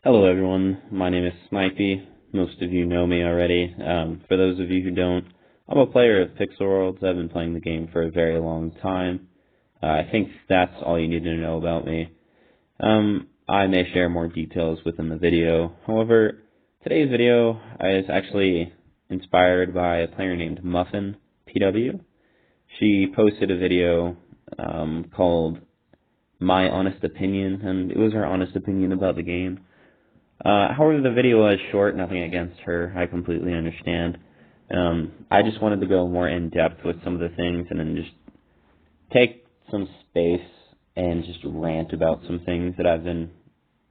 Hello everyone, my name is Snipey. Most of you know me already. For those of you who don't, I'm a player of pixelworlds. I've been playing the game for a very long time. I think that's all you need to know about me. I may share more details within the video. However, today's video is actually inspired by a player named Muffin PW. She posted a video called My Honest Opinion, and it was her honest opinion about the game. However, the video was short, nothing against her. I completely understand. I just wanted to go more in depth with some of the things and then just take some space and just rant about some things that I've been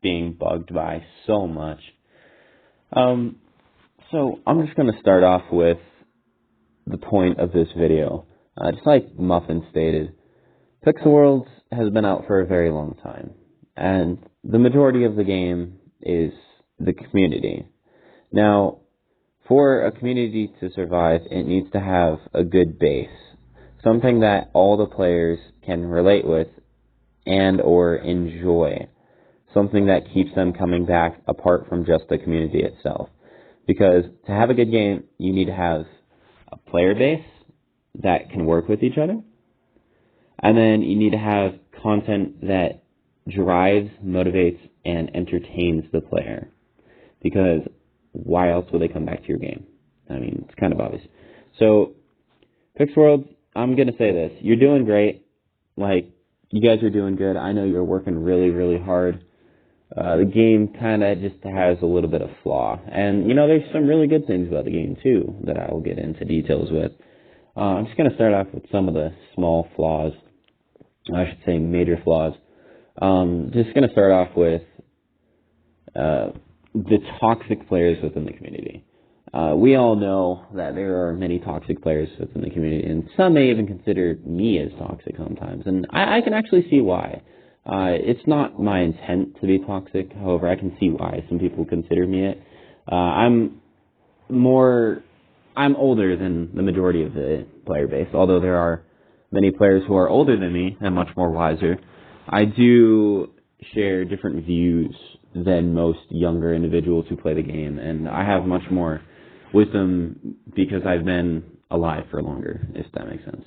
being bugged by so much. So I'm just going to start off with the point of this video. Just like Muffin stated, Pixelworlds has been out for a very long time, and the majority of the game is the community. Now, for a community to survive, it needs to have a good base, something that all the players can relate with and or enjoy, something that keeps them coming back apart from just the community itself. Because to have a good game, you need to have a player base that can work with each other, and then you need to have content that drives, motivates, and entertains the player. Because why else would they come back to your game? I mean, it's kind of obvious. So, Pixelworlds, I'm going to say this. You're doing great. Like, you guys are doing good. I know you're working really, really hard. The game kind of just has a little bit of flaw. And, there's some really good things about the game, too, that I will get into details with. I'm just going to start off with some of the small flaws. I should say major flaws. Just going to start off with the toxic players within the community. We all know that there are many toxic players within the community, and some may even consider me as toxic sometimes, and I can actually see why. It's not my intent to be toxic, however, I can see why some people consider me it. I'm older than the majority of the player base, although there are many players who are older than me and much more wiser. I do share different views than most younger individuals who play the game, and I have much more wisdom because I've been alive for longer, if that makes sense.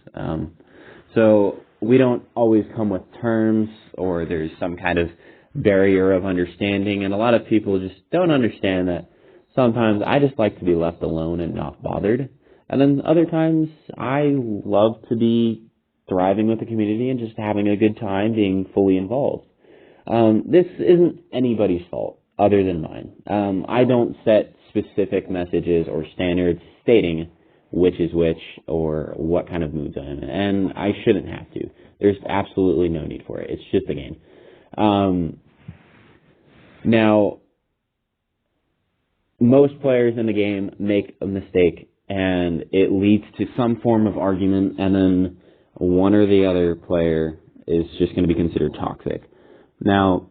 So we don't always come with terms, or there's some kind of barrier of understanding, and a lot of people just don't understand that sometimes I just like to be left alone and not bothered, and then other times I love to be thriving with the community and just having a good time being fully involved. This isn't anybody's fault other than mine. I don't set specific messages or standards stating which is which or what kind of moods I'm in, and I shouldn't have to. There's absolutely no need for it. It's just a game. Now, most players in the game make a mistake, and it leads to some form of argument, and then one or the other player is just going to be considered toxic. Now,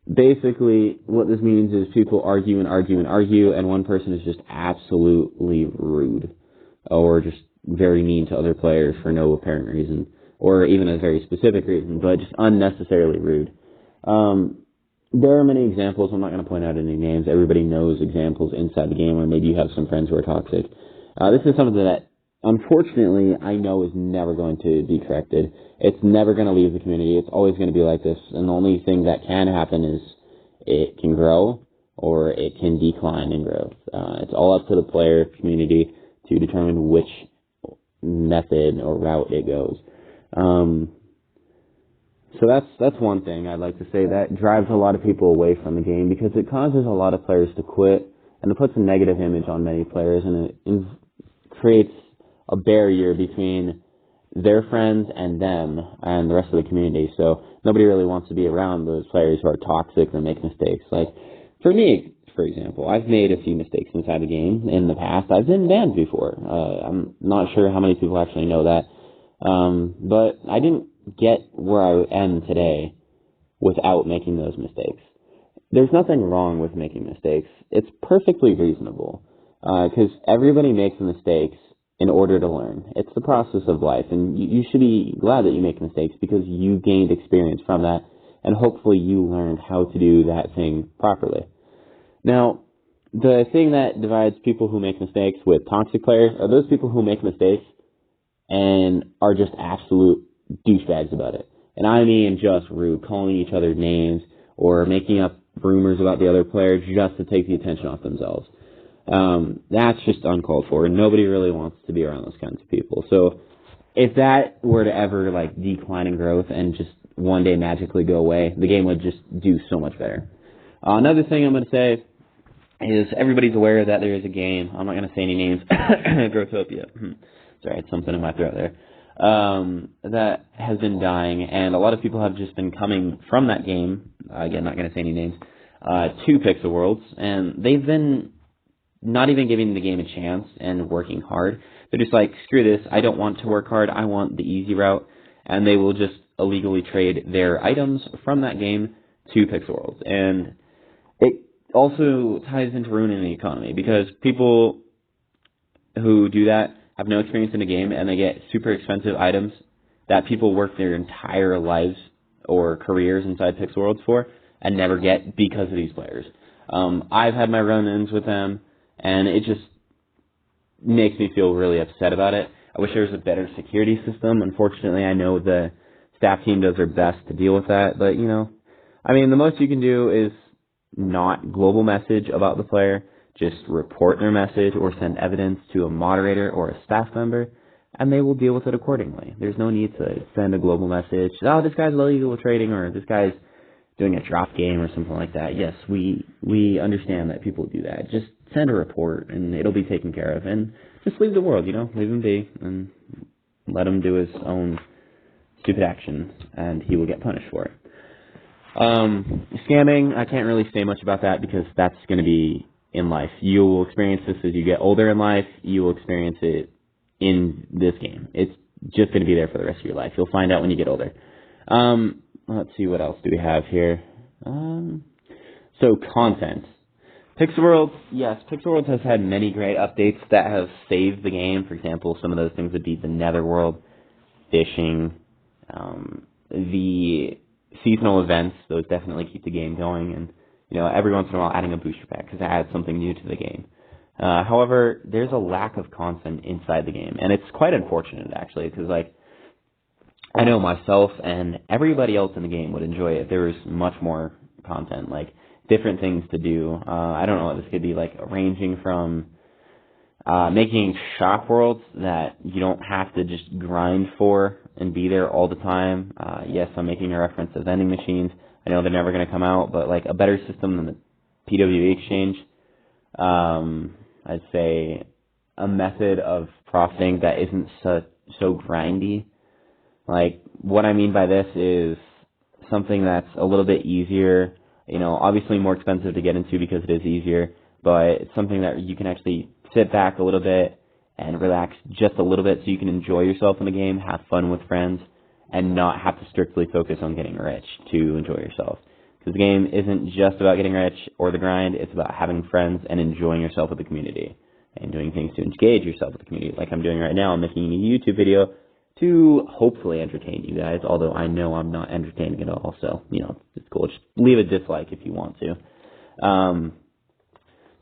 basically, what this means is people argue and argue and argue, and one person is just absolutely rude, or just very mean to other players for no apparent reason, or even a very specific reason, but just unnecessarily rude. There are many examples. I'm not going to point out any names. Everybody knows examples inside the game, or maybe you have some friends who are toxic. This is something that, unfortunately, I know is never going to be corrected. It's never going to leave the community. It's always going to be like this. And the only thing that can happen is it can grow or it can decline in growth. It's all up to the player community to determine which method or route it goes. So that's one thing I'd like to say. That drives a lot of people away from the game because it causes a lot of players to quit, and it puts a negative image on many players, and it creates a barrier between their friends and them and the rest of the community. So nobody really wants to be around those players who are toxic and make mistakes. Like, for me, for example, I've made a few mistakes inside the game in the past. I've been banned before. I'm not sure how many people actually know that. But I didn't get where I am today without making those mistakes. There's nothing wrong with making mistakes. It's perfectly reasonable. Because everybody makes mistakes in order to learn. It's the process of life, and you should be glad that you make mistakes because you gained experience from that, and hopefully you learned how to do that thing properly. Now, the thing that divides people who make mistakes with toxic players are those people who make mistakes and are just absolute douchebags about it. And I mean just rude, calling each other names or making up rumors about the other player just to take the attention off themselves. That's just uncalled for, and nobody really wants to be around those kinds of people. So if that were to ever like decline in growth and just one day magically go away, the game would just do so much better. Another thing I'm going to say is everybody's aware that there is a game. I'm not going to say any names. Growthopia. Sorry, I had something in my throat there. That has been dying, and a lot of people have just been coming from that game, again, not going to say any names, to Pixel Worlds, and they've been not even giving the game a chance and working hard. They're just like, screw this, I don't want to work hard, I want the easy route, and they will just illegally trade their items from that game to Pixel Worlds. And it also ties into ruining the economy, because people who do that have no experience in the game, and they get super expensive items that people work their entire lives or careers inside Pixel Worlds for, and never get because of these players. I've had my run-ins with them, and it just makes me feel really upset about it. I wish there was a better security system. Unfortunately, I know the staff team does their best to deal with that, but, you know, I mean, the most you can do is not global message about the player, just report their message or send evidence to a moderator or a staff member, and they will deal with it accordingly. There's no need to send a global message, oh, this guy's illegal trading, or this guy's doing a drop game or something like that. Yes, we understand that people do that. Just send a report, and it'll be taken care of. And just leave the world, you know, leave him be, and let him do his own stupid action, and he will get punished for it. Scamming, I can't really say much about that, because that's going to be in life. You will experience this as you get older in life. You will experience it in this game. It's just going to be there for the rest of your life. You'll find out when you get older. Let's see, what else do we have here? So content. Pixel Worlds, yes, Pixel Worlds has had many great updates that have saved the game. For example, some of those things would be the Netherworld, fishing, the seasonal events. Those definitely keep the game going, and you know, every once in a while adding a booster pack because it adds something new to the game. However, there's a lack of content inside the game, and it's quite unfortunate actually, because like, I know myself and everybody else in the game would enjoy it if there was much more content, like different things to do. I don't know what this could be, like ranging from making shop worlds that you don't have to just grind for and be there all the time. Yes, I'm making a reference to vending machines. I know they're never going to come out, but like a better system than the PWE exchange. I'd say a method of profiting that isn't so grindy. Like, what I mean by this is something that's a little bit easier, you know, obviously more expensive to get into because it is easier, but it's something that you can actually sit back a little bit and relax just a little bit so you can enjoy yourself in the game, have fun with friends, and not have to strictly focus on getting rich to enjoy yourself. Because the game isn't just about getting rich or the grind, it's about having friends and enjoying yourself with the community and doing things to engage yourself with the community. Like I'm doing right now, I'm making a YouTube video to hopefully entertain you guys, although I know I'm not entertaining at all, so, you know, it's cool. Just leave a dislike if you want to.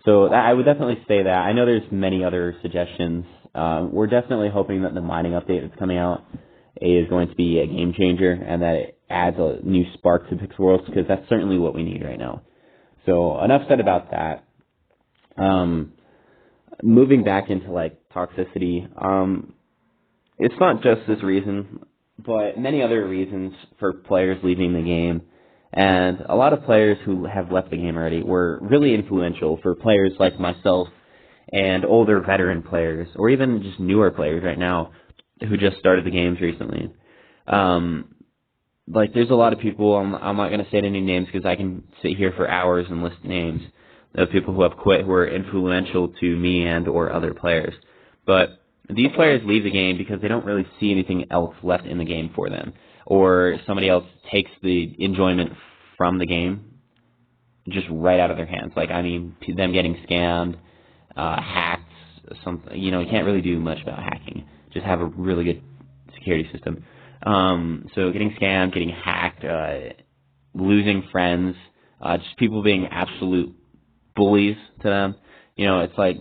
So I would definitely say that. I know there's many other suggestions. We're definitely hoping that the mining update that's coming out is going to be a game changer, and that it adds a new spark to Pixel Worlds, because that's certainly what we need right now. So enough said about that. Moving back into, like, toxicity, it's not just this reason, but many other reasons for players leaving the game. And a lot of players who have left the game already were really influential for players like myself and older veteran players, or even just newer players right now who just started the games recently. Like, there's a lot of people, I'm not going to say any names because I can sit here for hours and list names of people who have quit who are influential to me and or other players. But these players leave the game because they don't really see anything else left in the game for them, or somebody else takes the enjoyment from the game just right out of their hands. Like, I mean, them getting scammed, hacked, something. You know, you can't really do much about hacking. Just have a really good security system. So getting scammed, getting hacked, losing friends, just people being absolute bullies to them. You know, it's like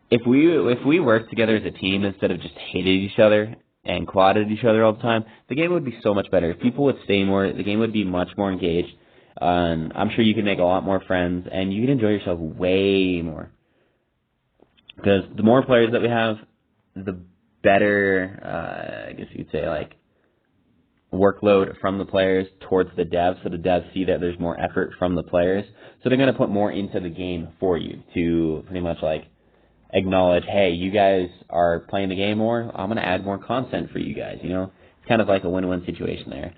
if we worked together as a team instead of just hated each other and quadded each other all the time, the game would be so much better. If people would stay more, the game would be much more engaged. And I'm sure you could make a lot more friends, and you could enjoy yourself way more. Because the more players that we have, the better, I guess you could say, like, workload from the players towards the devs, so the devs see that there's more effort from the players. So they're going to put more into the game for you to pretty much, like, acknowledge, hey, you guys are playing the game more, I'm going to add more content for you guys, you know? It's kind of like a win-win situation there.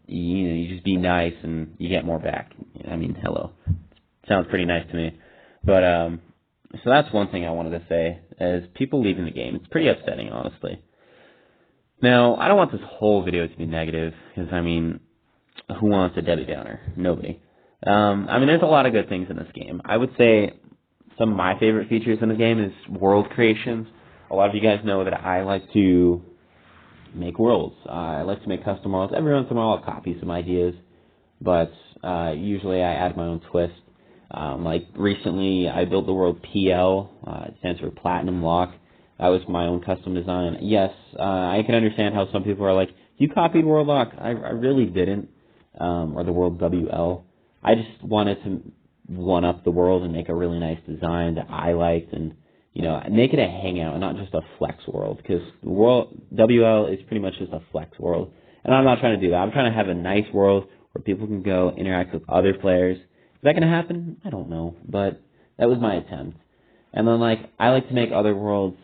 You know, you just be nice and you get more back. I mean, hello. Sounds pretty nice to me. But, so that's one thing I wanted to say, is people leaving the game. It's pretty upsetting, honestly. Now, I don't want this whole video to be negative, because, I mean, who wants a Debbie Downer? Nobody. I mean, there's a lot of good things in this game. I would say some of my favorite features in the game is world creations. A lot of you guys know that I like to make worlds. I like to make custom worlds. Every once in a while I'll copy some ideas, but usually I add my own twist. Like recently I built the world PL, it stands for Platinum Lock. That was my own custom design. Yes, I can understand how some people are like, you copied World Lock. I really didn't, or the world WL. I just wanted to one-up the world and make a really nice design that I liked, and you know, make it a hangout and not just a flex world, because the world WL is pretty much just a flex world, and I'm not trying to do that. I'm trying to have a nice world where people can go interact with other players. Is that going to happen? I don't know, but that was my attempt. And then, like, I like to make other worlds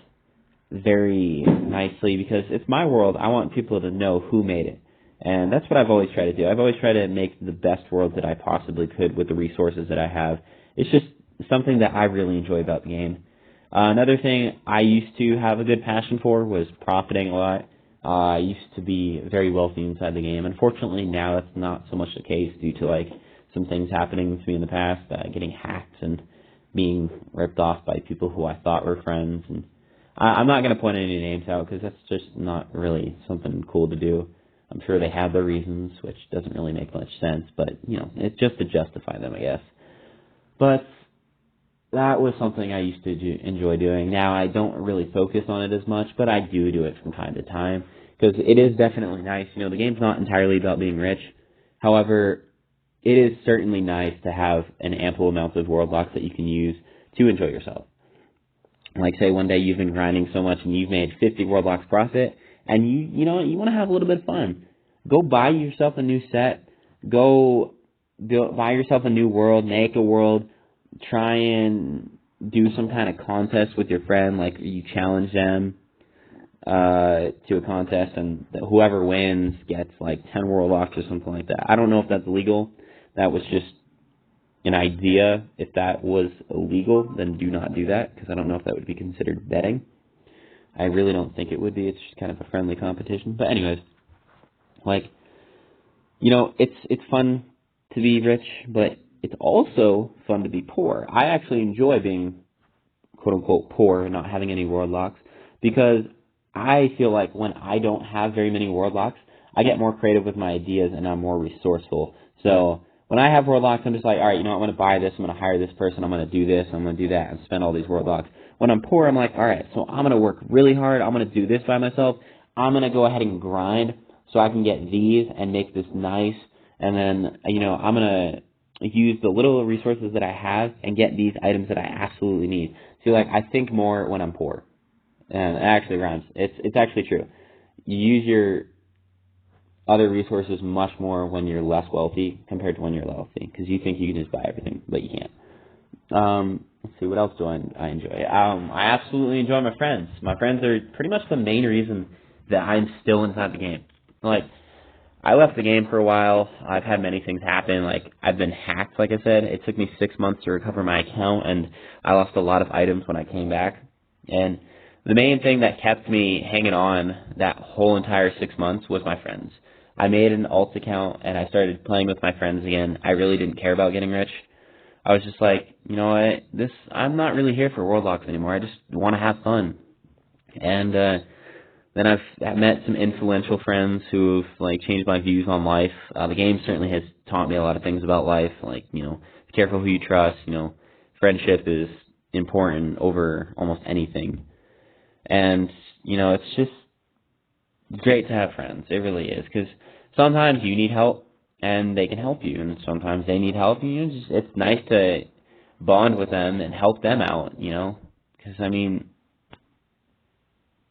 very nicely, because it's my world. I want people to know who made it. And that's what I've always tried to do. I've always tried to make the best world that I possibly could with the resources that I have. It's just something that I really enjoy about the game. Another thing I used to have a good passion for was profiting a lot. I used to be very wealthy inside the game. Unfortunately, now that's not so much the case due to, like, some things happening to me in the past, getting hacked and being ripped off by people who I thought were friends. And I'm not going to point any names out, because that's just not really something cool to do. I'm sure they have their reasons, which doesn't really make much sense, but, you know, it's just to justify them, I guess. But that was something I used to enjoy doing. Now, I don't really focus on it as much, but I do it from time to time, because it is definitely nice. You know, the game's not entirely about being rich. However, it is certainly nice to have an ample amount of world locks that you can use to enjoy yourself. Like, say one day you've been grinding so much and you've made 50 world locks profit, and you know, you want to have a little bit of fun. Go buy yourself a new set. Go buy yourself a new world. Make a world. Try and do some kind of contest with your friend. Like, you challenge them to a contest, and whoever wins gets like 10 world locks or something like that. I don't know if that's legal. That was just an idea. If that was illegal, then do not do that, because I don't know if that would be considered betting. I really don't think it would be. It's just kind of a friendly competition. But anyways, like, you know, it's fun to be rich, but it's also fun to be poor. I actually enjoy being, quote-unquote, poor and not having any world locks, because I feel like when I don't have very many world locks, I get more creative with my ideas and I'm more resourceful. So when I have world locks, I'm just like, all right, you know what, I'm going to buy this, I'm going to hire this person, I'm going to do this, I'm going to do that, and spend all these world locks. When I'm poor, I'm like, all right, so I'm going to work really hard, I'm going to do this by myself, I'm going to go ahead and grind so I can get these and make this nice, and then, you know, I'm going to use the little resources that I have and get these items that I absolutely need. So, like, I think more when I'm poor. And it actually rhymes. It's actually true. You use your other resources much more when you're less wealthy compared to when you're wealthy, because you think you can just buy everything, but you can't. Let's see, what else do I enjoy? I absolutely enjoy my friends. My friends are pretty much the main reason that I'm still inside the game. Like, I left the game for a while. I've had many things happen. Like, I've been hacked, like I said. It took me 6 months to recover my account, and I lost a lot of items when I came back. And the main thing that kept me hanging on that whole entire 6 months was my friends. I made an alt account, and I started playing with my friends again. I really didn't care about getting rich. I was just like, you know what, I'm not really here for world locks anymore. I just want to have fun. And Then I've met some influential friends who've like changed my views on life. The game certainly has taught me a lot of things about life, like, you know, be careful who you trust. You know, friendship is important over almost anything. And, you know, it's just great to have friends. It really is, because sometimes you need help and they can help you, and sometimes they need help. And, you know, just, it's nice to bond with them and help them out. You know, because I mean,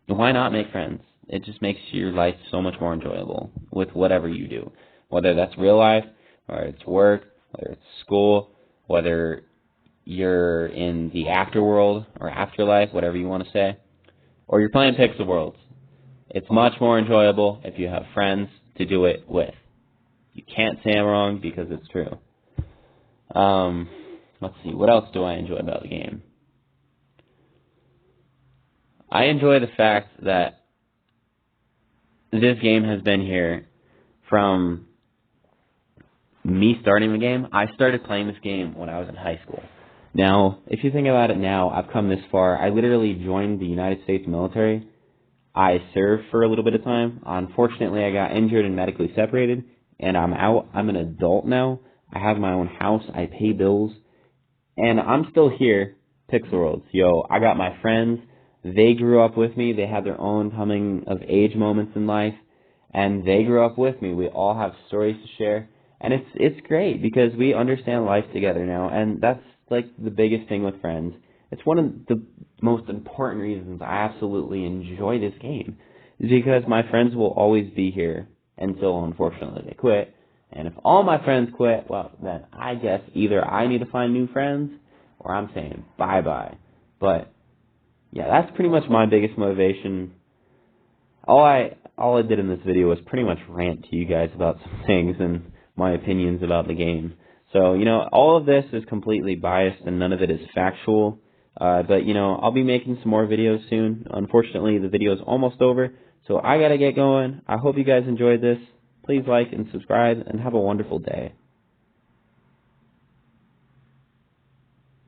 why not make friends? It just makes your life so much more enjoyable with whatever you do, whether that's real life, whether it's work, whether it's school, whether you're in the afterworld or afterlife, whatever you want to say, or you're playing Pixel Worlds. It's much more enjoyable if you have friends to do it with. You can't say I'm wrong because it's true. Let's see, what else do I enjoy about the game? I enjoy the fact that this game has been here from me starting the game. I started playing this game when I was in high school. Now, if you think about it now, I've come this far. I literally joined the United States military. I served for a little bit of time. Unfortunately, I got injured and medically separated, and I'm out. I'm an adult now. I have my own house. I pay bills. And I'm still here, Pixel Worlds. Yo, I got my friends. They grew up with me. They had their own coming of age moments in life, and they grew up with me. We all have stories to share, and it's great because we understand life together now, and that's like the biggest thing with friends. It's one of the most important reasons I absolutely enjoy this game, is because my friends will always be here until, unfortunately, they quit. And if all my friends quit, well, then I guess either I need to find new friends or I'm saying bye-bye. But, yeah, that's pretty much my biggest motivation. All I did in this video was pretty much rant to you guys about some things and my opinions about the game. So, you know, all of this is completely biased and none of it is factual. But, you know, I'll be making some more videos soon. Unfortunately, the video is almost over, so I gotta get going. I hope you guys enjoyed this. Please like and subscribe, and have a wonderful day.